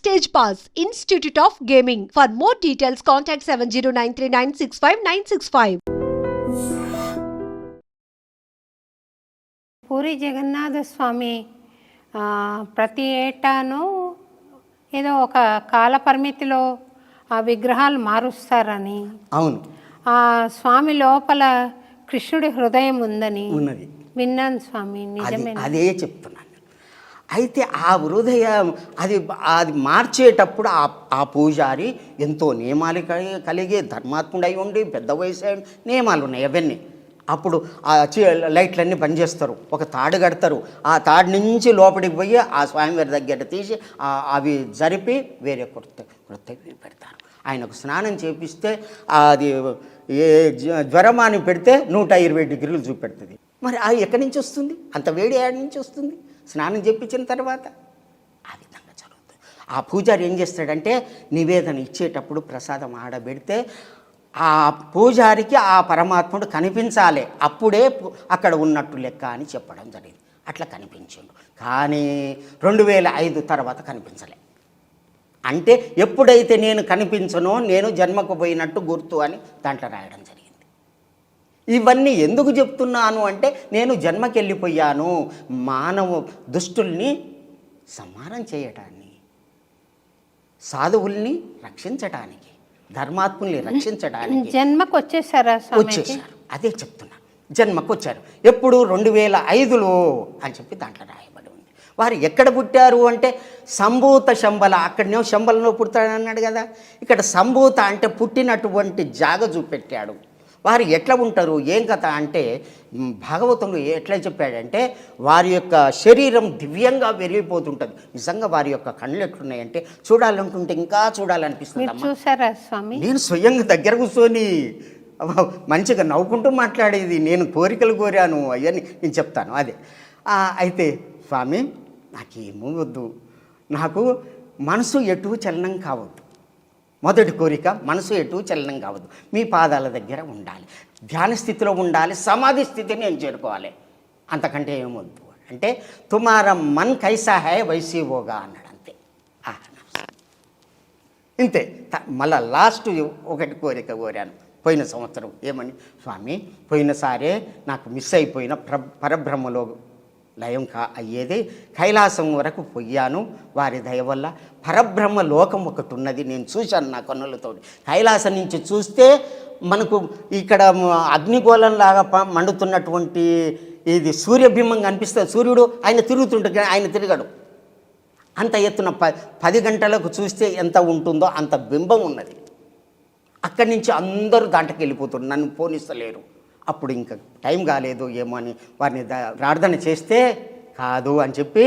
Stage Pass, Institute of Gaming. For more details, contact 709396596. Puri Jagannath స్వామి ప్రతి ఏటాను ఏదో ఒక కాల పరిమితిలో ఆ విగ్రహాలు మారుస్తారని, అవును, ఆ స్వామి లోపల కృష్ణుడి హృదయం ఉందని ఉన్నది విన్నాను స్వామి. నిజమే? అదే చెప్తున్నాను. అయితే ఆ హృదయం అది మార్చేటప్పుడు ఆ పూజారి ఎంతో నియమాలు కలిగి ధర్మాత్ముడై ఉండి పెద్ద వయసు నియమాలు ఉన్నాయి అవన్నీ. అప్పుడు ఆ లైట్లన్నీ బంద్ చేస్తారు, ఒక తాడు కడతారు, ఆ తాడు నుంచి లోపలికి పోయి ఆ స్వామివారి దగ్గర తీసి అవి జరిపి వేరే కొత్త పెడతారు. ఆయనకు స్నానం చేపిస్తే అది జ్వరమాని పెడితే 120 డిగ్రీలు చూపెడుతుంది. మరి అది ఎక్కడి నుంచి వస్తుంది? అంత వేడి ఏడు నుంచి వస్తుంది స్నానం చేయించిన తర్వాత? ఆ విధంగా జరుగుతుంది. ఆ పూజారి ఏం చేస్తాడంటే నివేదన ఇచ్చేటప్పుడు ప్రసాదం ఆడబెడితే ఆ పూజారికి ఆ పరమాత్ముడు కనిపించాలి, అప్పుడే అక్కడ ఉన్నట్టు లెక్క అని చెప్పడం జరిగింది. అట్లా కనిపించిండు. కానీ 2005 తర్వాత కనిపించలే. అంటే ఎప్పుడైతే నేను కనిపించనో నేను జన్మకు పోయినట్టు గుర్తు అని దాంట్లో రాయడం జరిగింది. ఇవన్నీ ఎందుకు చెప్తున్నాను అంటే నేను జన్మకి వెళ్ళిపోయాను, మానవ దుష్టుల్ని సంహారం చేయటాన్ని, సాధువుల్ని రక్షించటానికి, ధర్మాత్ముల్ని రక్షించడానికి జన్మకు వచ్చేసారు. అదే చెప్తున్నా, జన్మకు వచ్చారు. ఎప్పుడు 2005లో అని చెప్పి దాంట్లో రాయబడి ఉంది. వారు ఎక్కడ పుట్టారు అంటే సంభూత శంబల, అక్కడనే శంబలలో పుడతాడన్నాడు కదా, ఇక్కడ సంభూత అంటే పుట్టినటువంటి జాగ చూపెట్టాడు. వారు ఎట్లా ఉంటారు ఏం కథ అంటే భాగవతంలో ఎట్లా చెప్పాడంటే వారి యొక్క శరీరం దివ్యంగా పెరిగిపోతుంటుంది. నిజంగా వారి యొక్క కళ్ళు ఎట్లున్నాయంటే చూడాలనుకుంటే ఇంకా చూడాలనిపిస్తుంది. చూసారా స్వామి? నేను స్వయంగా దగ్గర కూర్చొని మంచిగా నవ్వుకుంటూ మాట్లాడేది, నేను కోరికలు కోరాను అవన్నీ నేను చెప్తాను. అదే అయితే స్వామి నాకేమో వద్దు, నాకు మనసు ఎటు చలనం కావద్దు. మొదటి కోరిక మనసు ఎటు చలనం కావద్దు, మీ పాదాల దగ్గర ఉండాలి, ధ్యాన స్థితిలో ఉండాలి, సమాధి స్థితిని నేను చేరుకోవాలి, అంతకంటే ఏమొద్దు అంటే తుమారా మన్ కైసా హై వైసీ హోగా అన్నాడు. అంతే, ఇంతే. మళ్ళా లాస్ట్ ఒకటి కోరిక కోరాను పోయిన సంవత్సరం. ఏమని? స్వామి పోయినసారే నాకు మిస్ అయిపోయిన పరబ్రహ్మలో లయం అయ్యేది కైలాసం వరకు పోయాను, వారి దయ వల్ల పరబ్రహ్మ లోకం ఒకటి ఉన్నది, నేను చూశాను నా కన్నులతో. కైలాసం నుంచి చూస్తే మనకు ఇక్కడ అగ్నిగోళంలాగా మండుతున్నటువంటి ఇది సూర్యబింబం కనిపిస్తుంది. సూర్యుడు ఆయన తిరుగుతుంటే ఆయన తిరగడు. అంత ఎత్తున 10 గంటలకు చూస్తే ఎంత ఉంటుందో అంత బింబం ఉన్నది. అక్కడి నుంచి అందరూ దాంట్లోకి వెళ్ళిపోతున్నారు, నన్ను పోనిస్తలేరు. అప్పుడు ఇంకా టైం కాలేదు ఏమో అని వారిని ప్రార్థన చేస్తే కాదు అని చెప్పి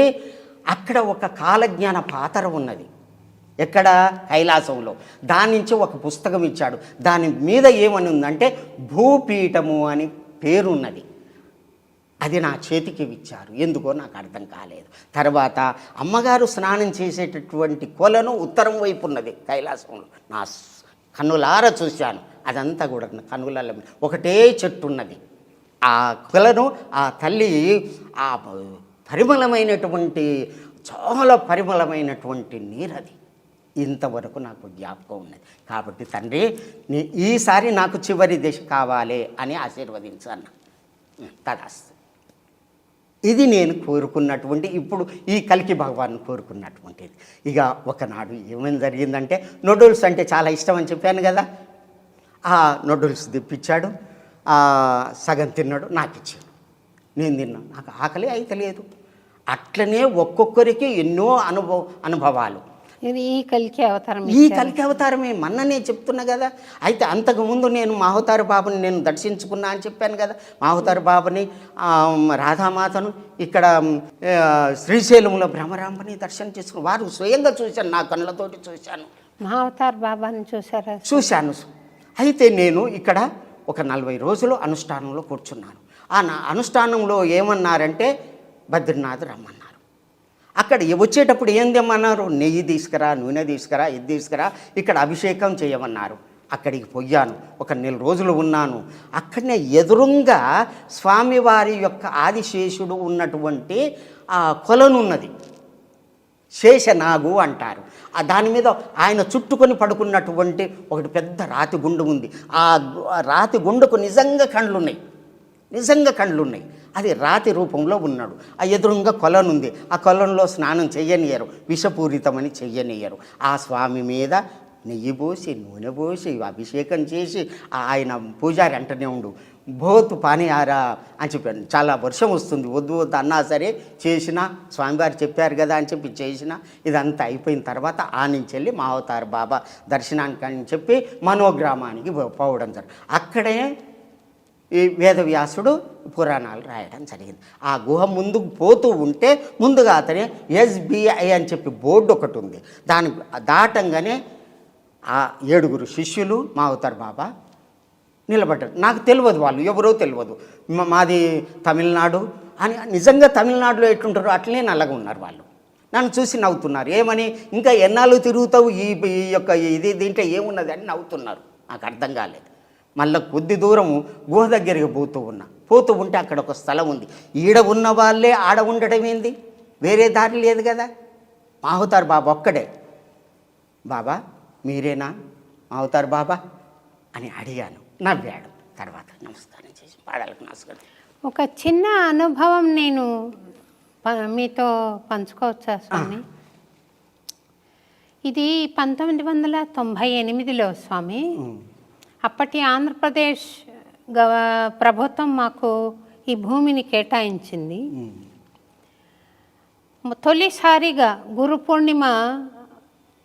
అక్కడ ఒక కాలజ్ఞాన పాతర ఉన్నది. ఎక్కడ? కైలాసంలో. దాని నుంచి ఒక పుస్తకం ఇచ్చాడు. దాని మీద ఏమని ఉందంటే భూపీఠము అని పేరున్నది. అది నా చేతికి ఇచ్చారు, ఎందుకో నాకు అర్థం కాలేదు. తర్వాత అమ్మగారు స్నానం చేసేటటువంటి కొలను ఉత్తరం వైపు ఉన్నది కైలాసంలో. నా కన్నులారా చూశాను. అదంతా కూడా కన్నుల ఒకటే చెట్టు ఉన్నది. ఆ కొలను ఆ తల్లి ఆ పరిమళమైనటువంటి చాలా పరిమళమైనటువంటి నీరది. ఇంతవరకు నాకు జ్ఞాపకం ఉన్నది. కాబట్టి తండ్రి ఈసారి నాకు చివరి దశ కావాలి అని ఆశీర్వదించాను. తదాస్తు. ఇది నేను కోరుకున్నటువంటి, ఇప్పుడు ఈ కల్కి భగవాన్ని కోరుకున్నటువంటిది. ఇక ఒకనాడు ఏమైనా జరిగిందంటే నూడిల్స్ అంటే చాలా ఇష్టం అని చెప్పాను కదా, ఆ నూడిల్స్ తెప్పించాడు. సగం తిన్నాడు, నాకు ఇచ్చాడు, నేను తిన్నాను. నాకు ఆకలి అయితే లేదు. అట్లనే ఒక్కొక్కరికి ఎన్నో అనుభవాలు. ఈ కలికి అవతారమే మన్ననే చెప్తున్నా కదా. అయితే అంతకుముందు నేను మాహుతారు బాబుని నేను దర్శించుకున్నా అని చెప్పాను కదా. మాహుతారు బాబుని, రాధామాతను, ఇక్కడ శ్రీశైలంలో బ్రహ్మరాంబని దర్శనం చేసుకుని వారు స్వయంగా చూశాను, నా కళ్ళతోటి చూశాను. మాహుతారు బాబాని చూశారా? చూశాను. అయితే నేను ఇక్కడ ఒక 40 రోజులు అనుష్ఠానంలో కూర్చున్నాను. ఆ అనుష్ఠానంలో ఏమన్నారంటే బద్రీనాథ్ రమ్మన్నారు. అక్కడ వచ్చేటప్పుడు ఏం తెమ్మన్నారు? నెయ్యి తీసుకురా, నూనె తీసుకురా, ఇది తీసుకురా, ఇక్కడ అభిషేకం చేయమన్నారు. అక్కడికి పోయాను. ఒక 4 రోజులు ఉన్నాను. అక్కడనే ఎదురుంగా స్వామివారి యొక్క ఆదిశేషుడు ఉన్నటువంటి ఆ కొలనున్నది. శేషనాగు అంటారు. దాని మీద ఆయన చుట్టుకొని పడుకున్నటువంటి ఒకటి పెద్ద రాతి గుండు ఉంది. ఆ రాతి గుండుకు నిజంగా కళ్ళున్నాయి. అది రాతి రూపంలో ఉన్నాడు. ఆ ఎదురుగా కొలనుంది. ఆ కొలంలో స్నానం చెయ్యనియరు, విషపూరితమని చెయ్యనియరు. ఆ స్వామి మీద నెయ్యి పోసి నూనె పోసి అభిషేకం చేసి ఆయన పూజారి అంటనే ఉండు, బోతు పానీయారా అని చెప్పాను. చాలా వర్షం వస్తుంది, వద్దు అన్నా సరే చేసిన, స్వామివారు చెప్పారు కదా అని చెప్పి చేసిన. ఇదంతా అయిపోయిన తర్వాత ఆ నుంచి వెళ్ళి మా అవతార్ బాబా దర్శనానికి అని చెప్పి మనోగ్రామానికి పోవడం జరిగింది. అక్కడే ఈ వేదవ్యాసుడు పురాణాలు రాయడం జరిగింది. ఆ గుహ ముందుకు పోతూ ఉంటే ముందుగా అతనే SBI అని చెప్పి బోర్డు ఒకటి ఉంది. దానికి దాటంగానే ఆ 7 శిష్యులు మా అవతార్ బాబా నిలబడ్డారు. నాకు తెలియదు, వాళ్ళు ఎవరో తెలియదు. మాది తమిళనాడు అని. నిజంగా తమిళనాడులో ఎట్లుంటారో అట్లనే నల్లగా ఉన్నారు వాళ్ళు. నన్ను చూసి నవ్వుతున్నారు. ఏమని, ఇంకా ఎన్నాళ్ళు తిరుగుతావు ఈ యొక్క దీంట్లో ఏమున్నది అని నవ్వుతున్నారు. నాకు అర్థం కాలేదు. మళ్ళీ కొద్ది దూరం గుహ దగ్గరికి పోతూ ఉంటే అక్కడ ఒక స్థలం ఉంది. ఈడ ఉన్న వాళ్ళే ఆడ ఉండడం ఏంది, వేరే దారి లేదు కదా. మా అవతార్ బాబా ఒక్కడే, బాబా మీరేనా మా అవతార్ బాబా అని అడిగాను. నవ్వాడు. తర్వాత నమస్కారం చేసి పాదాలకు నమస్కారం. ఒక చిన్న అనుభవం నేను మీతో పంచుకోవచ్చా స్వామి? ఇది 1998లో స్వామి. అప్పటి ఆంధ్రప్రదేశ్ ప్రభుత్వం మాకు ఈ భూమిని కేటాయించింది. తొలిసారిగా గురు పూర్ణిమ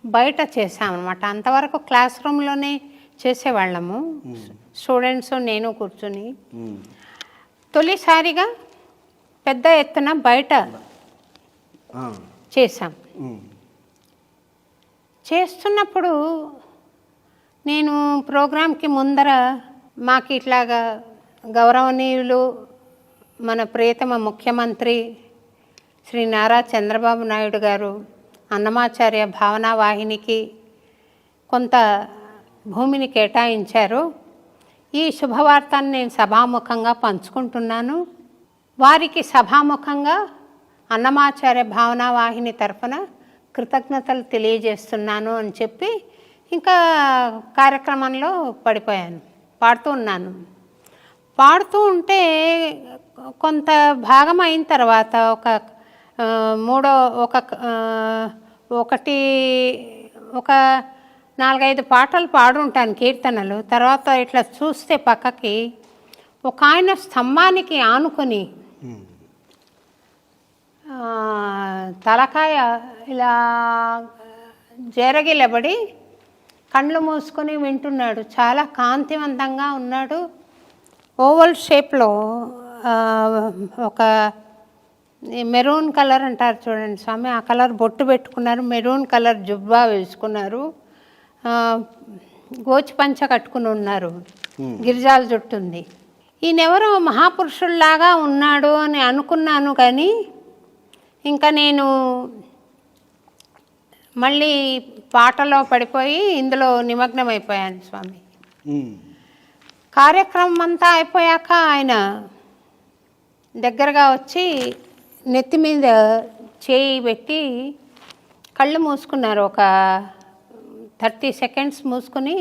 బయట చేసామన్నమాట. అంతవరకు క్లాస్ రూమ్లోనే చేసేవాళ్ళము, స్టూడెంట్స్ నేను కూర్చుని. తొలిసారిగా పెద్ద ఎత్తున బయట చేశాం. చేస్తున్నప్పుడు నేను ప్రోగ్రాంకి ముందర మాకు ఇట్లాగా గౌరవనీయులు మన ప్రియతమ ముఖ్యమంత్రి శ్రీ నారా చంద్రబాబు నాయుడు గారు అన్నమాచార్య భావనా వాహినికి కొంత భూమిని కేటాయించారు. ఈ శుభవార్తను నేను సభాముఖంగా పంచుకుంటున్నాను. వారికి సభాముఖంగా అన్నమాచార్య భావనా వాహిని తరఫున కృతజ్ఞతలు తెలియజేస్తున్నాను అని చెప్పి ఇంకా కార్యక్రమంలో పడిపోయాను. పాడుతూ ఉంటే కొంత భాగం అయిన తర్వాత ఒక 4-5 పాటలు పాడుంటాను, కీర్తనలు. తర్వాత ఇట్లా చూస్తే పక్కకి ఒక ఆయన స్తంభానికి ఆనుకొని తలకాయ ఇలా జరగిలబడి కళ్ళు మూసుకొని వింటున్నాడు. చాలా కాంతివంతంగా ఉన్నాడు. ఓవల్ షేప్లో ఒక మెరూన్ కలర్ అంటారు చూడండి స్వామి, ఆ కలర్ బొట్టు పెట్టుకున్నారు, మెరూన్ కలర్ జుబ్బా వేసుకున్నారు, గోచి పంచ కట్టుకుని ఉన్నారు, గిరిజాల జుట్టుంది. ఈయనెవరో మహాపురుషుల్లాగా ఉన్నాడు అని అనుకున్నాను. కానీ ఇంకా నేను మళ్ళీ పాటలో పడిపోయి ఇందులో నిమగ్నం అయిపోయాను స్వామి. కార్యక్రమం అంతా అయిపోయాక ఆయన దగ్గరగా వచ్చి నెత్తి మీద చేయి పెట్టి కళ్ళు మూసుకున్నారు. ఒక 30 సెకండ్స్ మూసుకుని,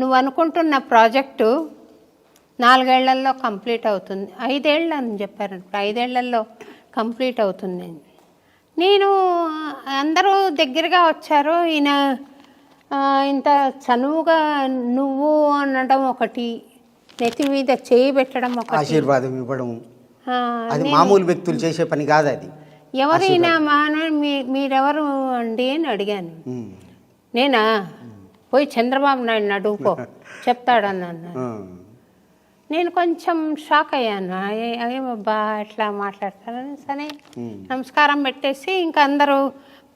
నువ్వు అనుకుంటున్న ప్రాజెక్టు 4 ఏళ్లలో కంప్లీట్ అవుతుంది. 5 ఏళ్ళు అని చెప్పారు. 5 ఏళ్లలో కంప్లీట్ అవుతుంది. నేను అందరూ దగ్గరగా వచ్చారు. ఈయన ఇంత చనువుగా నువ్వు అనడం ఒకటి, నెత్తి మీద చేయి పెట్టడం ఒకటి, ఆశీర్వాదం ఇవ్వడం, అది మామూలు వ్యక్తులు చేసే పని కాదు. అది ఎవరైనా మీరెవరు అండి అని అడిగాను. నేనా, పోయి చంద్రబాబు నాయుడు అడుగుకో చెప్తాడన్నాను. నేను కొంచెం షాక్ అయ్యాను. ఏమబ్బా ఎట్లా మాట్లాడతారని సరే నమస్కారం పెట్టేసి ఇంకా అందరూ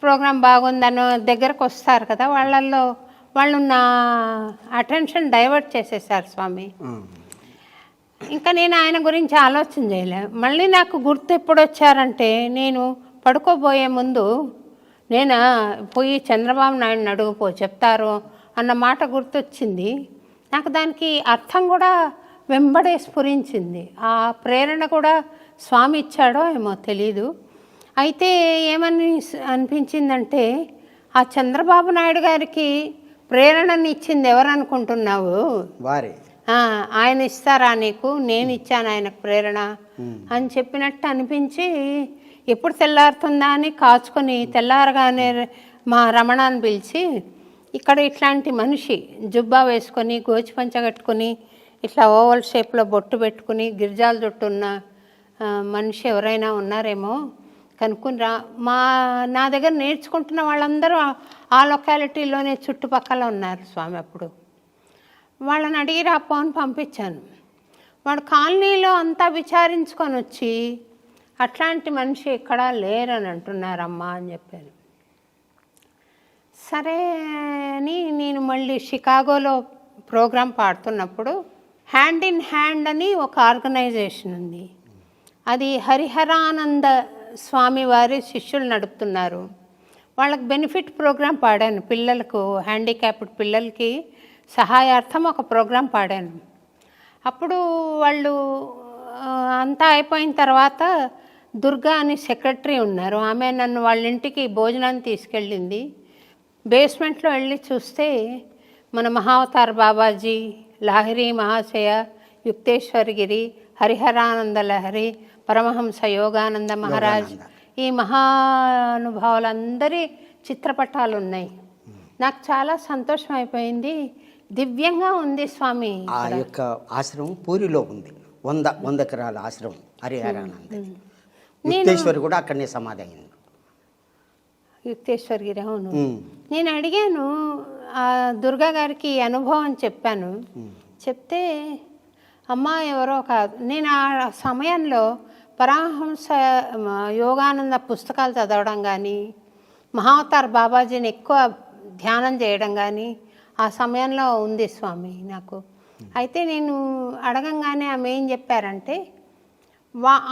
ప్రోగ్రాం బాగుందని దగ్గరకు వస్తారు కదా, వాళ్ళు నా అటెన్షన్ డైవర్ట్ చేసేసారు స్వామి. ఇంకా నేను ఆయన గురించి ఆలోచన చేయలే. మళ్ళీ నాకు గుర్తు ఎప్పుడు వచ్చారంటే, నేను పడుకోబోయే ముందు నేనా పోయి చంద్రబాబు నాయుడిని అడుగుపో చెప్తారు అన్న మాట గుర్తొచ్చింది. నాకు దానికి అర్థం కూడా వెంబడే స్ఫురించింది. ఆ ప్రేరణ కూడా స్వామి ఇచ్చాడో ఏమో తెలీదు. అయితే ఏమని అనిపించిందంటే ఆ చంద్రబాబు నాయుడు గారికి ప్రేరణని ఇచ్చింది ఎవరు అనుకుంటున్నావు? వారే. ఆయన ఇస్తారా నీకు? నేను ఇచ్చాను ఆయనకు ప్రేరణ అని చెప్పినట్టు అనిపించి ఎప్పుడు తెల్లారుతుందా అని కాచుకొని తెల్లారగానే మా రమణాన్ని పిలిచి, ఇక్కడ ఇట్లాంటి మనిషి జుబ్బా వేసుకొని గోచి పంచ కట్టుకొని ఇట్లా ఓవల్ షేప్లో బొట్టు పెట్టుకుని గిరిజాల జుట్టు ఉన్న మనిషి ఎవరైనా ఉన్నారేమో కనుక్కుని రా. నా దగ్గర నేర్చుకుంటున్న వాళ్ళందరూ ఆ లొకాలిటీలోనే చుట్టుపక్కల ఉన్నారు స్వామి. అప్పుడు వాళ్ళని అడిగి రాపో అని పంపించాను. వాడు కాలనీలో అంతా విచారించుకొని వచ్చి అట్లాంటి మనిషి ఎక్కడా లేరని అంటున్నారమ్మా అని చెప్పాను. సరే అని నేను మళ్ళీ షికాగోలో ప్రోగ్రాం పాడుతున్నప్పుడు హ్యాండ్ ఇన్ హ్యాండ్ అని ఒక ఆర్గనైజేషన్ ఉంది. అది హరిహరానంద స్వామి వారి శిష్యులు నడుపుతున్నారు. వాళ్ళకి బెనిఫిట్ ప్రోగ్రాం పాడాను. పిల్లలకు, హ్యాండిక్యాప్డ్ పిల్లలకి సహాయార్థం ఒక ప్రోగ్రాం పాడాను. అప్పుడు వాళ్ళు అంతా అయిపోయిన తర్వాత దుర్గా అని సెక్రటరీ ఉన్నారు. ఆమె నన్ను వాళ్ళ ఇంటికి భోజనాన్ని తీసుకెళ్ళింది. బేస్మెంట్లో వెళ్ళి చూస్తే మన మహావతార్ బాబాజీ, లాహిరి మహాశయ, యుక్తేశ్వరగిరి, హరిహరానంద లహరి, పరమహంస యోగానంద మహారాజ్, ఈ మహానుభావులందరి చిత్రపటాలు ఉన్నాయి. నాకు చాలా సంతోషం అయిపోయింది. దివ్యంగా ఉంది స్వామి. ఆ యొక్క ఆశ్రమం పూరిలో ఉంది. 100 ఎకరాల ఆశ్రమం హరిహరానంద. యుక్తేశ్వరి కూడా అక్కడనే సమాధి అయింది. యుక్తేశ్వరగిరి, అవును. నేను అడిగాను ఆ దుర్గా గారికి అనుభవం చెప్పాను. చెప్తే అమ్మ ఎవరో కాదు. నేను ఆ సమయంలో పరమహంస యోగానంద పుస్తకాలు చదవడం కానీ, మహావతార్ బాబాజీని ఎక్కువ ధ్యానం చేయడం కానీ ఆ సమయంలో ఉంది స్వామి నాకు. అయితే నేను అడగంగానే ఆమె ఏం చెప్పారంటే,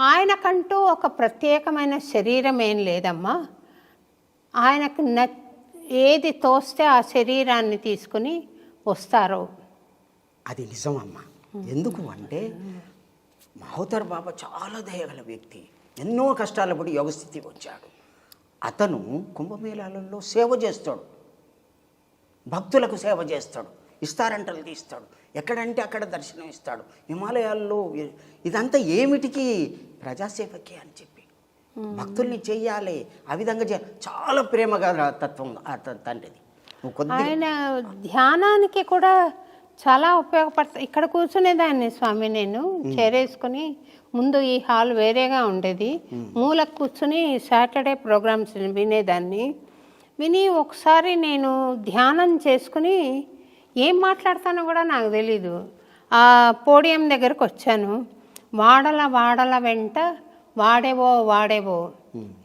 ఆయనకంటూ ఒక ప్రత్యేకమైన శరీరం ఏం లేదమ్మా, ఆయనకు ఏది తోస్తే ఆ శరీరాన్ని తీసుకుని వస్తారో. అది నిజమమ్మా. ఎందుకు అంటే మహోదర్ బాబా చాలా దయగల వ్యక్తి. ఎన్నో కష్టాల పడి యోగస్థితికి వచ్చాడు. అతను కుంభమేళాలలో సేవ చేస్తాడు, భక్తులకు సేవ చేస్తాడు, ఇస్తారంటలు తీస్తాడు, ఎక్కడంటే అక్కడ దర్శనం ఇస్తాడు. హిమాలయాల్లో ఇదంతా ఏమిటికి? ప్రజాసేవకి అని చెప్పి భక్తుల్ని చెయ్యాలి, ఆ విధంగా చాలా ప్రేమగా తత్వం తండ్రిది. ఆయన ధ్యానానికి కూడా చాలా ఉపయోగపడతాయి. ఇక్కడ కూర్చునేదాన్ని స్వామి. నేను చేరేసుకుని, ముందు ఈ హాల్ వేరేగా ఉండేది, మూలకు కూర్చుని సాటర్డే ప్రోగ్రామ్స్ వినేదాన్ని. విని ఒకసారి నేను ధ్యానం చేసుకుని ఏం మాట్లాడతానో కూడా నాకు తెలీదు. ఆ పోడియం దగ్గరకు వచ్చాను. వాడల వెంట వాడేవో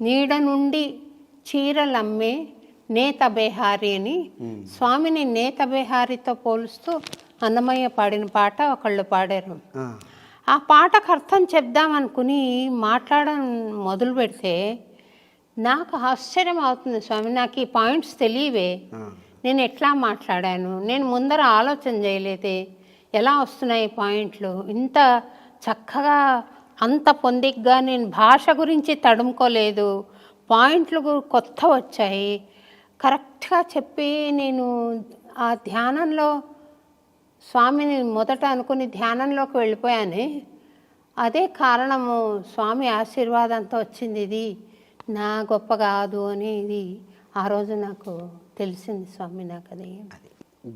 నీడ నుండి చీరలమ్మే నేత బేహారి అని స్వామిని నేత బేహారితో పోలుస్తూ అన్నమయ్య పాడిన పాట ఒకళ్ళు పాడారు. ఆ పాటకు అర్థం చెప్దామనుకుని మాట్లాడడం మొదలు పెడితే నాకు ఆశ్చర్యం అవుతుంది స్వామి. నాకు ఈ పాయింట్స్ తెలియవే, నేను ఎట్లా మాట్లాడాను, నేను ముందర ఆలోచన చేయలేదే, ఎలా వస్తున్నాయి పాయింట్లు ఇంత చక్కగా, అంత పొందిగ్గా. నేను భాష గురించి తడుముకోలేదు, పాయింట్లు కొత్త వచ్చాయి, కరెక్ట్గా చెప్పి నేను ఆ ధ్యానంలో స్వామిని మొదట అనుకుని ధ్యానంలోకి వెళ్ళిపోయాను. అదే కారణము, స్వామి ఆశీర్వాదంతో వచ్చింది, ఇది నా గొప్ప కాదు అని ఇది ఆ రోజు నాకు తెలిసింది స్వామి. నాకు అది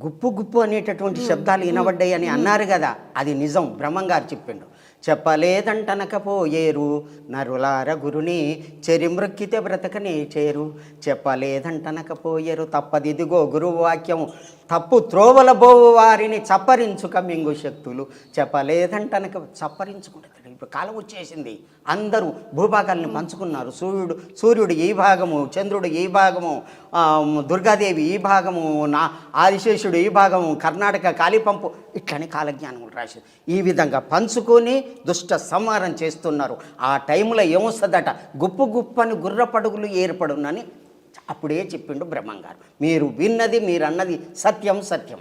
గుప్పు అనేటటువంటి శబ్దాలు వినబడ్డాయి అని అన్నారు కదా, అది నిజం. బ్రహ్మంగారు చెప్పిండు. చెప్పలేదంటనకపోయేరు నరులార గురుని చెరిమృక్కితే బ్రతకనే చేరు. చెప్పలేదంటనకపోయేరు తప్పదిదిగో గురువు వాక్యము, తప్పు త్రోవల బోవు వారిని చప్పరించుక మింగు శక్తులు. చెప్పలేదంటనక చప్పరించుకుంటారు. ఇప్పుడు కాలం వచ్చేసింది, అందరూ భూభాగాల్ని పంచుకున్నారు. సూర్యుడు ఈ భాగము, చంద్రుడు ఈ భాగము, దుర్గాదేవి ఈ భాగము, ఆదిశేషుడు ఈ భాగము, కర్ణాటక కాళీపంపు, ఇట్లని కాలజ్ఞానం రాశారు. ఈ విధంగా పంచుకొని దుష్ట సంహారం చేస్తున్నారు. ఆ టైంలో ఏమొస్తుందట, గుప్పని గుర్రపడుగులు ఏర్పడునని అప్పుడే చెప్పిండు బ్రహ్మంగారు. మీరు విన్నది, మీరు అన్నది సత్యం అది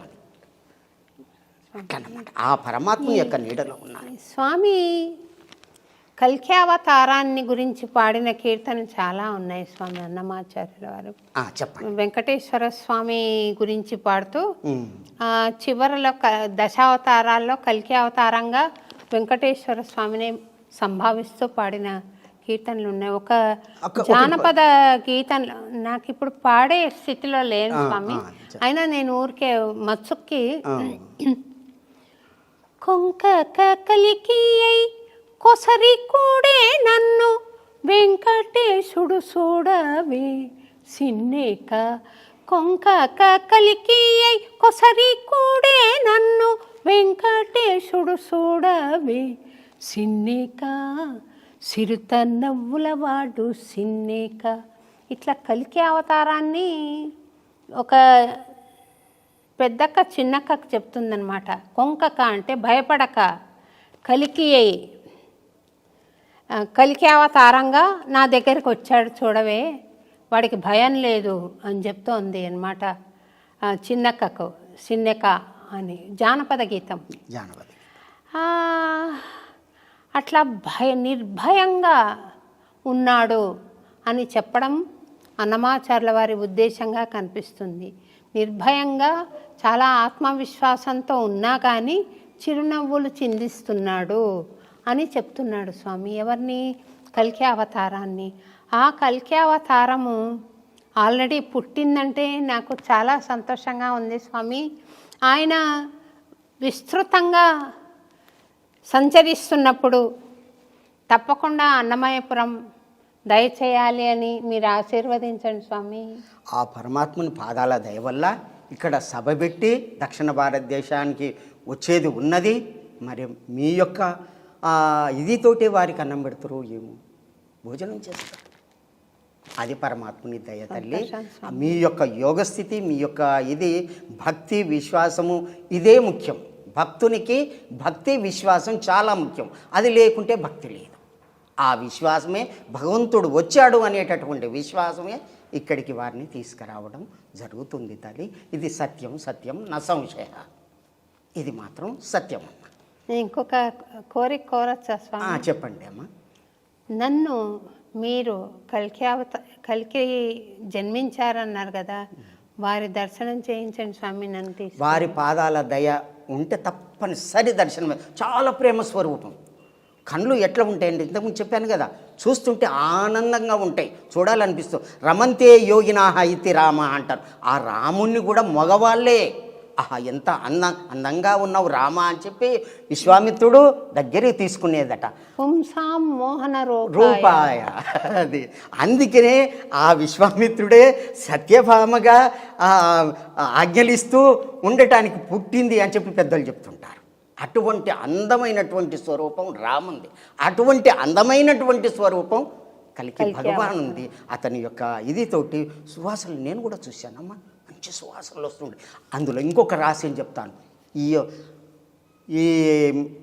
అన్నమాట. ఆ పరమాత్మ యొక్క నీడలో ఉన్నారు స్వామి. కల్కి అవతారాన్ని గురించి పాడిన కీర్తనలు చాలా ఉన్నాయి స్వామి అన్నమాచార్యుల వారు. చెప్పండి. వెంకటేశ్వర స్వామి గురించి పాడుతూ చివరిలో దశావతారాల్లో కల్కి అవతారంగా వెంకటేశ్వర స్వామిని సంభావిస్తూ పాడిన కీర్తనలు ఉన్నాయి. ఒక జానపద కీర్తనలు నాకు ఇప్పుడు పాడే స్థితిలో లేను స్వామి, అయినా నేను ఊరికే మచ్చుక్కి కొంక కలికి అయి కొసరి కూడే నన్ను వెంకటేశుడు చూడవే సిన్నేక కొంక కలికి అయి కొసరి కూడే నన్ను వెంకటేశుడు చూడవే సిన్నేక సిరుత నవ్వులవాడు సిన్నేక. ఇట్లా కలికి అవతారాన్ని ఒక పెద్దక్క చిన్నక్కకు చెప్తుందనమాట. కొంకక అంటే భయపడక, కలికి అవతారంగా నా దగ్గరికి వచ్చాడు చూడవే, వాడికి భయం లేదు అని చెప్తోంది అనమాట చిన్నక్కకు. సిన్నెక అని జానపద గీతం. అట్లా నిర్భయంగా ఉన్నాడు అని చెప్పడం అన్నమాచార్యుల వారి ఉద్దేశంగా కనిపిస్తుంది. నిర్భయంగా చాలా ఆత్మవిశ్వాసంతో ఉన్నా కానీ చిరునవ్వులు చిందిస్తున్నాడు అని చెప్తున్నాడు స్వామి. ఎవరిని? కల్కి అవతారాన్ని. ఆ కల్కి అవతారము ఆల్రెడీ పుట్టిందంటే నాకు చాలా సంతోషంగా ఉంది స్వామి. ఆయన విస్తృతంగా సంచరిస్తున్నప్పుడు తప్పకుండా అన్నమయపురం దయచేయాలి అని మీరు ఆశీర్వదించండి స్వామి. ఆ పరమాత్ముని పాదాల దయ వల్ల ఇక్కడ సభ పెట్టి దక్షిణ భారతదేశానికి వచ్చేది ఉన్నది. మరి మీ యొక్క ఇదితోటి వారికి అన్నం పెడతారు, ఏమో భోజనం చేస్తారు. అది పరమాత్ముని దయ తల్లి. మీ యొక్క యోగస్థితి, మీ యొక్క ఇది భక్తి విశ్వాసము ఇదే ముఖ్యం. భక్తునికి భక్తి విశ్వాసం చాలా ముఖ్యం. అది లేకుంటే భక్తి లేదు. ఆ విశ్వాసమే భగవంతుడు వచ్చాడు అనేటటువంటి విశ్వాసమే ఇక్కడికి వారిని తీసుకురావడం జరుగుతుంది తల్లి. ఇది సత్యం, సత్యం నా సంశయ. ఇది మాత్రం సత్యం అమ్మ. ఇంకొక కోరిక కోరచ్చా స్వామి? చెప్పండి అమ్మ. నన్ను మీరు కల్కి జన్మించారన్నారు కదా, వారి దర్శనం చేయించండి స్వామి. నన్ను వారి పాదాల దయ ఉంటే తప్పనిసరి దర్శనం. చాలా ప్రేమ స్వరూపం. కళ్ళు ఎట్లా ఉంటాయండి? ఇంతకుముందు చెప్పాను కదా, చూస్తుంటే ఆనందంగా ఉంటాయి, చూడాలనిపిస్తుంది. రమంతే యోగినాహ ఇతి రామ అంటారు. ఆ రాముణ్ణి కూడా మగవాళ్ళే ఎంత అందంగా ఉన్నావు రామ అని చెప్పి విశ్వామిత్రుడు దగ్గరికి తీసుకునేదట. పుంసాం మోహన రూపాయ. అది అందుకనే ఆ విశ్వామిత్రుడే సత్యభామగా ఆజ్ఞలిస్తూ ఉండటానికి పుట్టింది అని చెప్పి పెద్దలు చెప్తుంటారు. అటువంటి అందమైనటువంటి స్వరూపం రాముంది. అటువంటి అందమైనటువంటి స్వరూపం కలికి భగవాన్ ఉంది. అతని యొక్క ఇదితోటి సువాసనలు నేను కూడా చూశానమ్మా. మంచి సువాసనలు వస్తుండే. అందులో ఇంకొక రహస్యం చెప్తాను. ఈ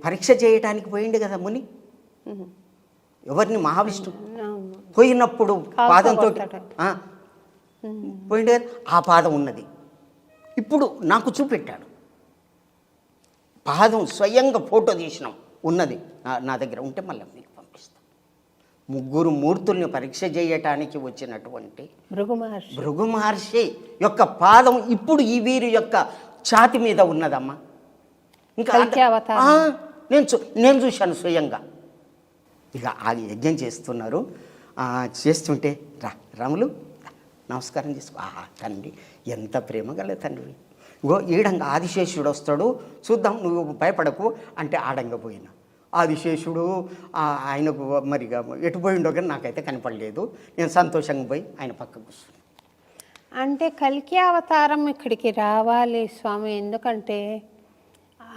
పరీక్ష చేయటానికి పోయింది కదా ముని, ఎవరిని? మహావిష్ణు. పోయినప్పుడు పాదంతో పోయింది కదా, ఆ పాదం ఉన్నది. ఇప్పుడు నాకు చూపెట్టాడు. పాదం స్వయంగా ఫోటో తీసినాం ఉన్నది నా దగ్గర. ఉంటే మళ్ళీ మీకు పంపిస్తాను. ముగ్గురు మూర్తుల్ని పరీక్ష చేయటానికి వచ్చినటువంటి భృగు మహర్షి యొక్క పాదం ఇప్పుడు ఈ వీరి యొక్క ఛాతి మీద ఉన్నదమ్మా. ఇంకా నేను చూశాను స్వయంగా. ఇక ఆ యజ్ఞం చేస్తున్నారు. చేస్తుంటే రాములు నమస్కారం చేసుకో. తండ్రి ఎంత ప్రేమ గల తండ్రి. ఇగో ఈడంగా ఆదిశేషుడు వస్తాడు, చూద్దాం, నువ్వు భయపడకు అంటే ఆడంగా పోయినా. ఆదిశేషుడు ఆయనకు మరిగా ఎటు పోయిండో కానీ నాకైతే కనపడలేదు. నేను సంతోషంగా పోయి ఆయన పక్కకు కూర్చున్నాను. అంటే కల్కి అవతారం ఇక్కడికి రావాలి స్వామి. ఎందుకంటే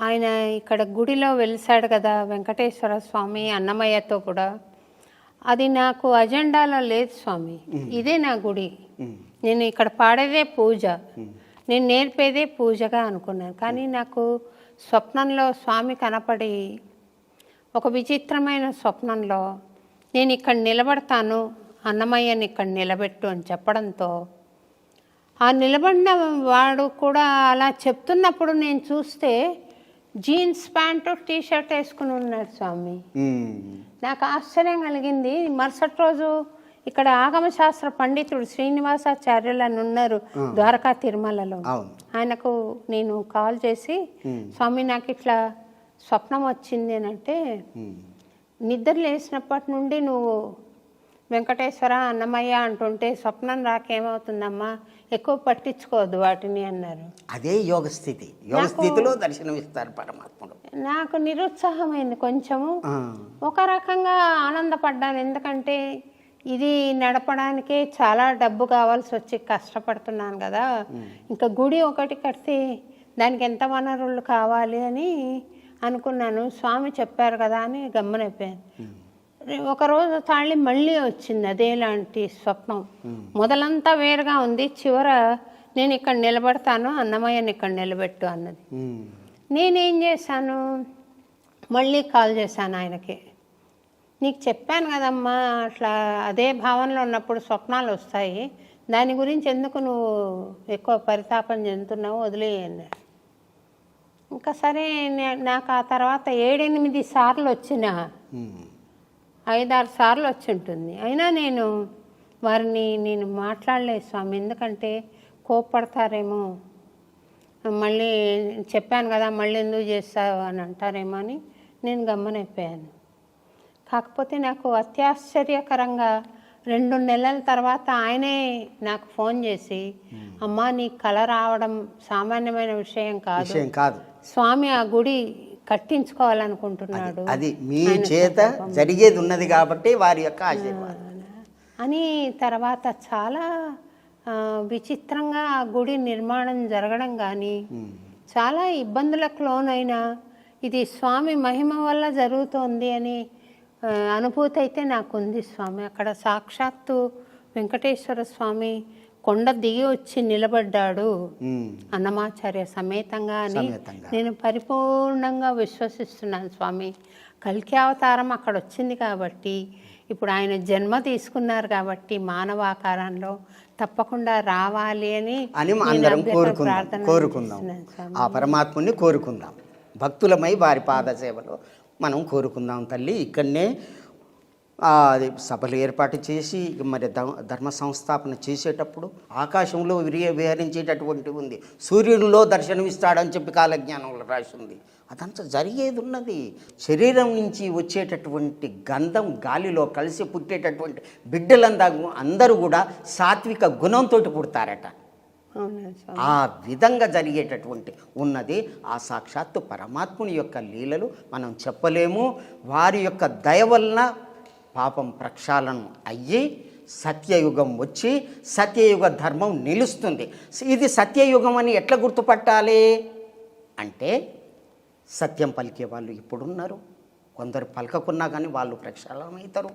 ఆయన ఇక్కడ గుడిలో వెలిసాడు కదా వెంకటేశ్వర స్వామి అన్నమయ్యతో కూడా. అది నాకు అజెండాలో లేదు స్వామి. ఇదే నా గుడి. నేను ఇక్కడ పాడేదే పూజ, నేను నేర్పేదే పూజగా అనుకున్నాను. కానీ నాకు స్వప్నంలో స్వామి కనపడి ఒక విచిత్రమైన స్వప్నంలో నేను ఇక్కడ నిలబడతాను, అన్నమయ్యని ఇక్కడ నిలబెట్టు అని చెప్పడంతో ఆ నిలబడిన వాడు కూడా అలా చెప్తున్నప్పుడు నేను చూస్తే జీన్స్ ప్యాంటు టీషర్ట్ వేసుకుని ఉన్నాడు స్వామి. నాకు ఆశ్చర్యం కలిగింది. మరుసటి రోజు ఇక్కడ ఆగమశాస్త్ర పండితుడు శ్రీనివాసాచార్యులు అని ఉన్నారు ద్వారకా తిరుమలలో. ఆయనకు నేను కాల్ చేసి, స్వామి నాకు ఇట్లా స్వప్నం వచ్చింది అని అంటే, నిద్ర లేచినప్పటి నుండి నువ్వు వెంకటేశ్వర అన్నమయ్య అంటుంటే స్వప్నం రాకేమవుతుందమ్మా, ఎక్కువ పట్టించుకోవద్దు వాటిని అన్నారు. అదే యోగ స్థితి. యోగ స్థితిలో దర్శనమిస్తారు పరమాత్ముడు. నాకు నిరుత్సాహమైంది కొంచెము. ఒక రకంగా ఆనందపడ్డాను, ఎందుకంటే ఇది నడపడానికే చాలా డబ్బు కావాల్సి వచ్చి కష్టపడుతున్నాను కదా. ఇంకా గుడి ఒకటి కడితే దానికి ఎంత వనరులు కావాలి అని అనుకున్నాను. స్వామి చెప్పారు కదా అని గమ్మనైపోయాను. ఒకరోజు తాళి మళ్ళీ వచ్చింది అదేలాంటి స్వప్నం. మొదలంతా వేరుగా ఉంది, చివర నేను ఇక్కడ నిలబడతాను, అన్నమయ్యని ఇక్కడ నిలబెట్టు అన్నది. నేనేం చేశాను, మళ్ళీ కాల్ చేశాను ఆయనకి. నీకు చెప్పాను కదమ్మా, అట్లా అదే భావనలో ఉన్నప్పుడు స్వప్నాలు వస్తాయి, దాని గురించి ఎందుకు నువ్వు ఎక్కువ పరితాపం చెందుతున్నావు, వదిలేయండి. ఇంకా సరే, నాకు ఆ తర్వాత 7-8 సార్లు వచ్చిన, 5-6 సార్లు వచ్చి ఉంటుంది. అయినా నేను మాట్లాడలేదు స్వామి, ఎందుకంటే కోప్పడతారేమో, మళ్ళీ చెప్పాను కదా మళ్ళీ ఎందుకు చేస్తావు అని అంటారేమో అని నేను గమ్మనైపోయాను. కాకపోతే నాకు అత్యాశ్చర్యకరంగా 2 నెలల తర్వాత ఆయనే నాకు ఫోన్ చేసి, అమ్మా నీ కళ రావడం సామాన్యమైన విషయం కాదు, స్వామి ఆ గుడి కట్టించుకోవాలనుకుంటున్నాడు, అది మీ చేత జరిగేది ఉన్నది కాబట్టి వారి యొక్క ఆశీర్వాదం అని. తర్వాత చాలా విచిత్రంగా ఆ గుడి నిర్మాణం జరగడం కానీ, చాలా ఇబ్బందులకు లోనైనా ఇది స్వామి మహిమ వల్ల జరుగుతోంది అని అనుభూతి అయితే నాకుంది స్వామి. అక్కడ సాక్షాత్తు వెంకటేశ్వర స్వామి కొండ దిగి వచ్చి నిలబడ్డాడు అన్నమాచార్య సమేతంగా అని నేను పరిపూర్ణంగా విశ్వసిస్తున్నాను స్వామి. కల్కి అవతారం అక్కడ వచ్చింది కాబట్టి, ఇప్పుడు ఆయన జన్మ తీసుకున్నారు కాబట్టి మానవాకారంలో తప్పకుండా రావాలి అని అందరం కోరుకుందాం. ఆ పరమాత్ముని కోరుకుందాం, భక్తులమై వారి పాద సేవలో మనం కోరుకుందాం తల్లి. ఇక్కడనే సభలు ఏర్పాటు చేసి మరి ధర్మ సంస్థాపన చేసేటప్పుడు ఆకాశంలో విహరించేటటువంటి ఉంది, సూర్యుడిలో దర్శనమిస్తాడని చెప్పి కాలజ్ఞానంలో రాసి ఉంది. అదంతా జరిగేది ఉన్నది. శరీరం నుంచి వచ్చేటటువంటి గంధం గాలిలో కలిసి పుట్టేటటువంటి బిడ్డలంతా అందరూ కూడా సాత్విక గుణంతో పుడతారట. ఆ విధంగా జరిగేటటువంటి ఉన్నది ఆ సాక్షాత్తు పరమాత్ముని యొక్క లీలలు మనం చెప్పలేము. వారి యొక్క దయ వలన పాపం ప్రక్షాళన అయ్యి సత్యయుగం వచ్చి సత్యయుగ ధర్మం నిలుస్తుంది. ఇది సత్యయుగం అని ఎట్లా గుర్తుపట్టాలి అంటే, సత్యం పలికే వాళ్ళు ఇప్పుడున్నారు, కొందరు పలకకున్నా కానీ వాళ్ళు ప్రక్షాళన అవుతారు.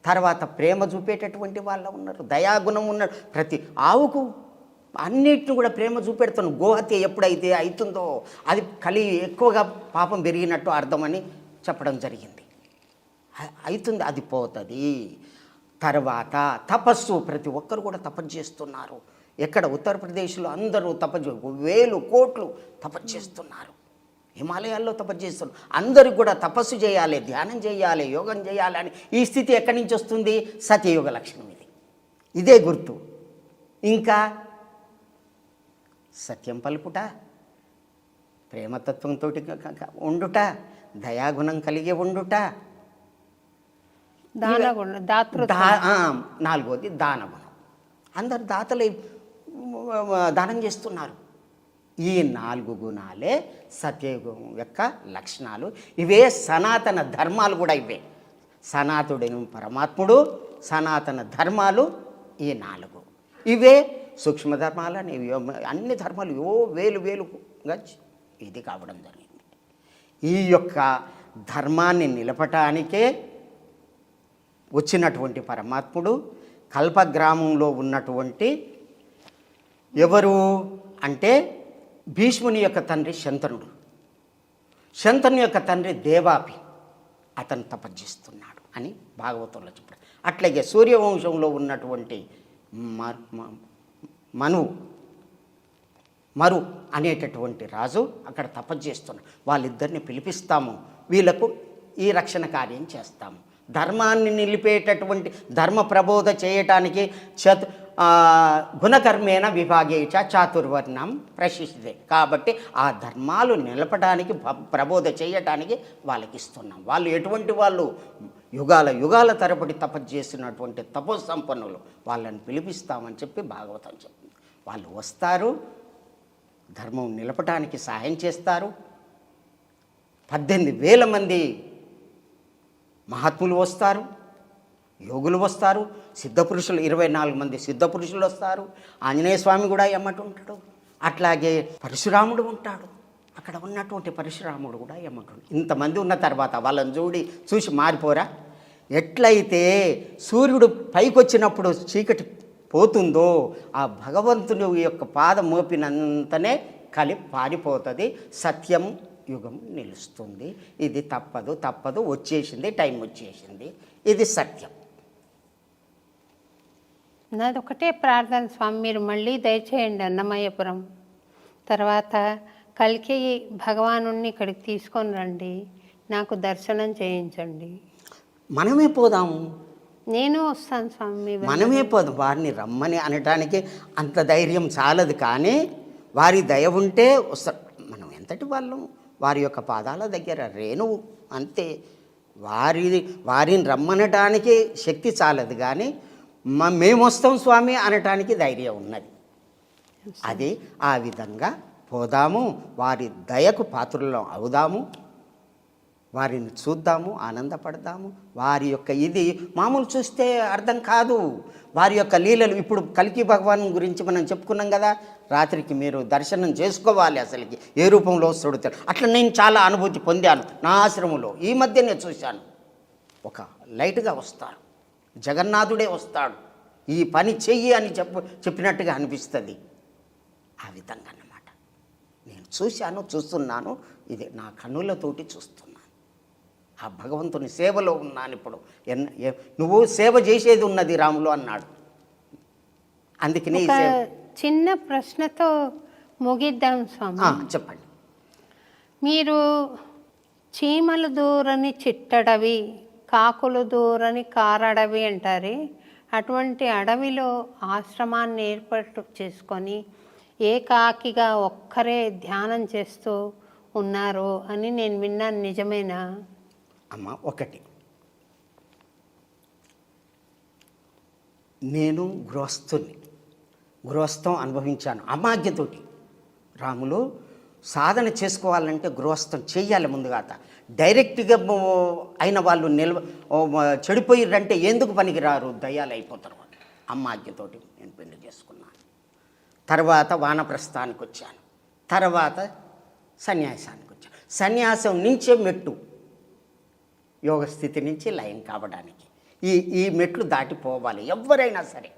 తర్వాత ప్రేమ చూపేటటువంటి వాళ్ళు ఉన్నారు, దయాగుణం ఉన్నారు. ప్రతి ఆవుకు అన్నిటిని కూడా ప్రేమ చూపెడుతాను. గోహత్య ఎప్పుడైతే అవుతుందో అది ఎక్కువగా పాపం పెరిగినట్టు అర్థమని చెప్పడం జరిగింది. అవుతుంది, అది పోతుంది. తర్వాత తపస్సు, ప్రతి ఒక్కరు కూడా తపస్సు చేస్తున్నారు. ఎక్కడ ఉత్తరప్రదేశ్లో అందరూ తపస్సు, 1000 కోట్లు తపస్సు చేస్తున్నారు. హిమాలయాల్లో తపస్సు చేస్తున్నారు. అందరూ కూడా తపస్సు చేయాలి, ధ్యానం చేయాలి, యోగం చేయాలి అని. ఈ స్థితి ఎక్కడి నుంచి వస్తుంది? సత్యయుగ లక్షణం ఇది. ఇదే గుర్తు. ఇంకా సత్యం పలుకుట, ప్రేమతత్వంతో ఉండుట, దయాగుణం కలిగి ఉండుట, నాలుగోది దానగుణం. అందరు దాతలే దానం చేస్తున్నారు. ఈ 4 గుణాలే సత్యయుగం యొక్క లక్షణాలు. ఇవే సనాతన ధర్మాలు కూడా. ఇవే సనాతుడైన పరమాత్ముడు, సనాతన ధర్మాలు ఈ 4. ఇవే సూక్ష్మ ధర్మాలని అన్ని ధర్మాలు వేలుగా ఇది కావడం జరిగింది. ఈ యొక్క ధర్మాన్ని నిలపటానికే వచ్చినటువంటి పరమాత్ముడు కల్పగ్రామంలో ఉన్నటువంటి ఎవరు అంటే భీష్ముని యొక్క తండ్రి శంతనుడు, శంతను యొక్క తండ్రి దేవాపి, అతను తపస్సిస్తున్నాడు అని భాగవతంలో చెప్పాడు. అట్లాగే సూర్యవంశంలో ఉన్నటువంటి మరు అనేటటువంటి రాజు అక్కడ తపస్సు చేస్తున్నాడు. వాళ్ళిద్దరిని పిలిపిస్తాము, వీళ్ళకు ఈ రక్షణ కార్యం చేస్తాము. ధర్మాన్ని నిలిపేటటువంటి ధర్మ ప్రబోధ చేయటానికి గుణకర్మేణ విభాగేచ చాతుర్వర్ణం ప్రశిష్టితే. కాబట్టి ఆ ధర్మాలు నిలపడానికి ప్రబోధ చేయటానికి వాళ్ళకి ఇస్తున్నాం. వాళ్ళు ఎటువంటి వాళ్ళు, యుగాల యుగాల తరబడి తపస్సు చేసినటువంటి తపోసంపన్నులు, వాళ్ళని పిలిపిస్తామని చెప్పి భాగవతం చెప్తుంది. వాళ్ళు వస్తారు, ధర్మం నిలపటానికి సహాయం చేస్తారు. 18,000 మంది మహాత్ములు వస్తారు, యోగులు వస్తారు, సిద్ధపురుషులు 24 మంది సిద్ధపురుషులు వస్తారు. ఆంజనేయ స్వామి కూడా ఎమ్మటి ఉంటాడు, అట్లాగే పరశురాముడు ఉంటాడు. అక్కడ ఉన్నటువంటి పరశురాముడు కూడా ఎమ్మటి ఉంటాడు. ఇంతమంది ఉన్న తర్వాత వాళ్ళని చూసి మారిపోరా? ఎట్లయితే సూర్యుడు పైకి వచ్చినప్పుడు చీకటి పోతుందో ఆ భగవంతుని యొక్క పాదం మోపినంతనే కలి పారిపోతుంది, సత్యం యుగం నిలుస్తుంది. ఇది తప్పదు, వచ్చేసింది, టైం వచ్చేసింది, ఇది సత్యం. నాదొకటే ప్రార్థన స్వామి, మీరు మళ్ళీ దయచేయండి అన్నమయ్యపురం. తర్వాత కల్కి భగవాను ఇక్కడికి తీసుకొని రండి, నాకు దర్శనం చేయించండి. మనమే పోదాము, నేను వస్తాను స్వామి. మనమే పోదాం. వారిని రమ్మని అనటానికి అంత ధైర్యం చాలదు, కానీ వారి దయ ఉంటే వస్తారు. మనం ఎంతటి వాళ్ళం, వారి యొక్క పాదాల దగ్గర రేణువు అంతే. వారిని రమ్మనటానికి శక్తి చాలదు, కానీ మేము వస్తాం స్వామి అనటానికి ధైర్యం ఉన్నది. అది ఆ విధంగా పోదాము, వారి దయకు పాత్రలం అవుదాము, వారిని చూద్దాము, ఆనందపడదాము. వారి యొక్క ఇది మామూలు చూస్తే అర్థం కాదు. వారి యొక్క లీలలు ఇప్పుడు కల్కి భగవాన్ గురించి మనం చెప్పుకున్నాం కదా. రాత్రికి మీరు దర్శనం చేసుకోవాలి, అసలుకి ఏ రూపంలో వస్తాడో. అట్లా నేను చాలా అనుభూతి పొందాను నా ఆశ్రమంలో. ఈ మధ్యనే చూశాను, ఒక లైట్గా వస్తారు, జగన్నాథుడే వస్తాడు, ఈ పని చెయ్యి అని చెప్పినట్టుగా అనిపిస్తుంది. ఆ విధంగా అన్నమాట నేను చూస్తున్నాను. ఇది నా కన్నులతోటి చూస్తున్నాను. ఆ భగవంతుని సేవలో ఉన్నాను ఇప్పుడు. నువ్వు సేవ చేసేది ఉన్నది రాములు అన్నాడు. అందుకని చిన్న ప్రశ్నతో ముగిద్దాం స్వామి. చెప్పండి. మీరు చీమలు దూరని చిట్టడవి, కాకులు దూరని కారడవి అంటారే, అటువంటి అడవిలో ఆశ్రమాన్ని ఏర్పాటు చేసుకొని ఏకాకిగా ఒక్కరే ధ్యానం చేస్తూ ఉన్నారు అని నేను విన్నాను, నిజమేనా? అమ్మ, ఒకటి, నేను గృహస్థం అనుభవించాను అమాజ్ఞతోటి. రాములు సాధన చేసుకోవాలంటే గృహస్థం చెయ్యాలి ముందుగా. డైరెక్ట్గా అయిన వాళ్ళు చెడిపోయిర్రంటే ఎందుకు పనికిరారు, దయ్యాలు అయిపోతారు. అమ్మాజ్ఞతోటి నేను పెళ్లి చేసుకున్నాను. తర్వాత వానప్రస్థానికి వచ్చాను, తర్వాత సన్యాసానికి వచ్చాను. సన్యాసం నుంచే మెట్టు యోగ స్థితి నుంచి లయం కావడానికి ఈ మెట్లు దాటిపోవాలి ఎవరైనా సరే.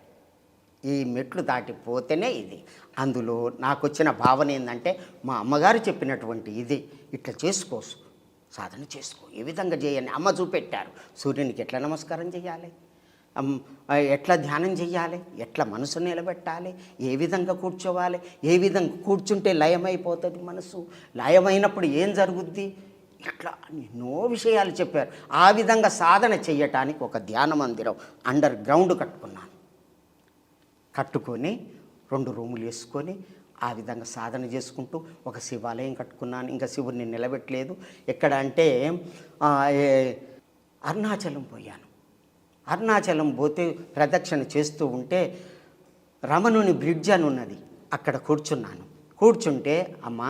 ఈ మెట్లు దాటిపోతేనే ఇది. అందులో నాకు వచ్చిన భావన ఏంటంటే, మా అమ్మగారు చెప్పినటువంటి ఇది, ఇట్లా చేసుకో, సాధన చేసుకో, ఏ విధంగా చేయని అమ్మ చూపెట్టారు. సూర్యునికి ఎట్లా నమస్కారం చేయాలి, ఎట్లా ధ్యానం చేయాలి, ఎట్లా మనసు నిలబెట్టాలి, ఏ విధంగా కూర్చోవాలి, ఏ విధంగా కూర్చుంటే లయమైపోతుంది మనసు, లయమైనప్పుడు ఏం జరుగుద్ది, ఇట్లా ఎన్నో విషయాలు చెప్పారు. ఆ విధంగా సాధన చేయటానికి ఒక ధ్యాన మందిరం అండర్ గ్రౌండ్ కట్టుకొని 2 రూములు వేసుకొని ఆ విధంగా సాధన చేసుకుంటూ ఒక శివాలయం కట్టుకున్నాను. ఇంకా శివుడిని నిలబెట్టలేదు. ఎక్కడ అంటే అరుణాచలం పోయాను. అరుణాచలం పోతే ప్రదక్షిణ చేస్తూ ఉంటే రమణుని బ్రిడ్జ్ అని ఉన్నది, అక్కడ కూర్చున్నాను. కూర్చుంటే, అమ్మ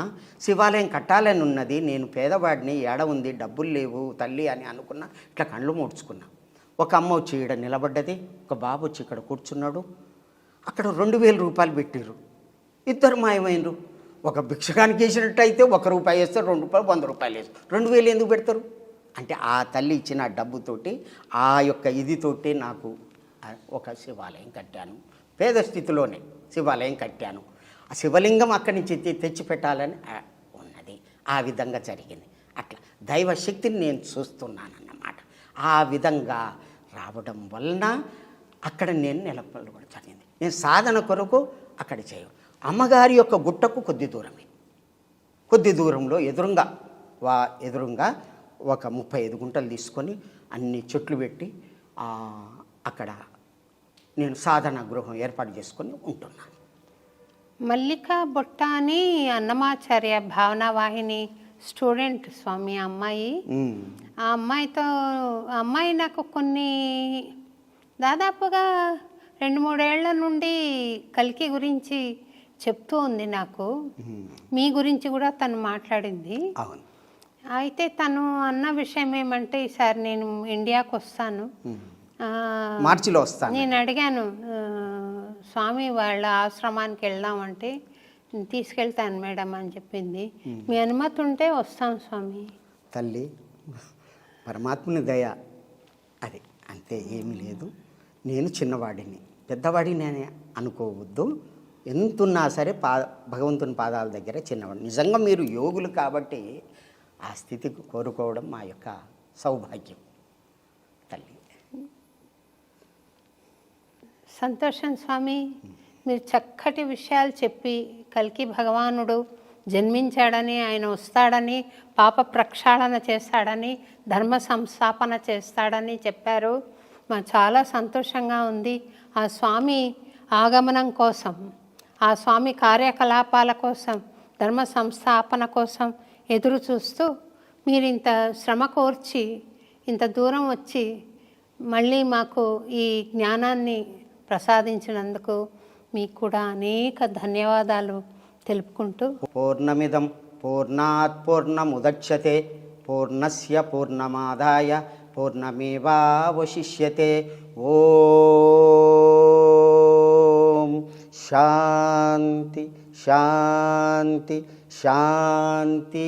శివాలయం కట్టాలని ఉన్నది, నేను పేదవాడిని, ఏడ ఉంది, డబ్బులు లేవు తల్లి అని అనుకున్నా. ఇట్లా కళ్ళు మూడ్చుకున్నా. ఒక అమ్మ వచ్చి ఈడ నిలబడ్డది, ఒక బాబు వచ్చి ఇక్కడ కూర్చున్నాడు. అక్కడ 2,000 రూపాయలు పెట్టిర్రు. ఇద్దరు మాయమైనరు. ఒక భిక్షగానికి వేసినట్టు అయితే ₹1 వేస్తారు, ₹2 ₹100 వేస్తారు. 2,000 ఎందుకు పెడతారు అంటే, ఆ తల్లి ఇచ్చిన డబ్బుతోటి, ఆ యొక్క ఇదితోటి నాకు ఒక శివాలయం కట్టాను. పేద స్థితిలోనే శివాలయం కట్టాను. ఆ శివలింగం అక్కడి నుంచి తెచ్చి పెట్టాలని ఉన్నది. ఆ విధంగా జరిగింది. అట్లా దైవశక్తిని నేను చూస్తున్నానన్నమాట. ఆ విధంగా రావడం వలన అక్కడ నేను నిలబడడం జరిగింది. నేను సాధన కొరకు అక్కడ చేయను. అమ్మగారి యొక్క గుట్టకు కొద్ది దూరమే, కొద్ది దూరంలో ఎదురుగా ఒక 35 గుంటలు తీసుకొని అన్ని చెట్లు పెట్టి అక్కడ నేను సాధన గృహం ఏర్పాటు చేసుకొని ఉంటున్నాను. మల్లికా బొట్ట అని అన్నమాచార్య భావన వాహిని స్టూడెంట్ స్వామి ఆ అమ్మాయి. ఆ అమ్మాయి నాకు దాదాపుగా 2-3 ఏళ్ల నుండి కల్కి గురించి చెప్తూ ఉంది నాకు. మీ గురించి కూడా తను మాట్లాడింది. అవును. అయితే తను అన్న విషయం ఏమంటే, ఈసారి నేను ఇండియాకు వస్తాను, మార్చిలో వస్తాను. నేను అడిగాను స్వామి వాళ్ళ ఆశ్రమానికి వెళ్దామంటే, తీసుకెళ్తాను మేడం అని చెప్పింది. మీ అనుమతి ఉంటే వస్తాం స్వామి. తల్లి పరమాత్ముని దయ అది, అంతే, ఏమి లేదు. నేను చిన్నవాడిని, పెద్దవాడిని అని అనుకోవద్దు. ఎంతున్నా సరే భగవంతుని పాదాల దగ్గర చిన్నవాడు. నిజంగా మీరు యోగులు కాబట్టి ఆ స్థితి కోరుకోవడం మా యొక్క సౌభాగ్యం తల్లి. సంతోషం స్వామి, మీరు చక్కటి విషయాలు చెప్పి కల్కి భగవానుడు జన్మించాడని, ఆయన వస్తాడని, పాప ప్రక్షాళన చేస్తాడని, ధర్మ సంస్థాపన చేస్తాడని చెప్పారు. మాకు చాలా సంతోషంగా ఉంది. ఆ స్వామి ఆగమనం కోసం, ఆ స్వామి కార్యకలాపాల కోసం, ధర్మ సంస్థాపన కోసం ఎదురు చూస్తూ మీరు ఇంత శ్రమ కోర్చి ఇంత దూరం వచ్చి మళ్ళీ మాకు ఈ జ్ఞానాన్ని ప్రసాదించినందుకు మీకు కూడా అనేక ధన్యవాదాలు తెలుపుకుంటూ, పూర్ణమిదం పూర్ణాత్ పూర్ణముదచ్యతే పూర్ణస్య పూర్ణమాదాయ పూర్ణమేవావశిష్యతే. ఓం శాంతి శాంతి శాంతి.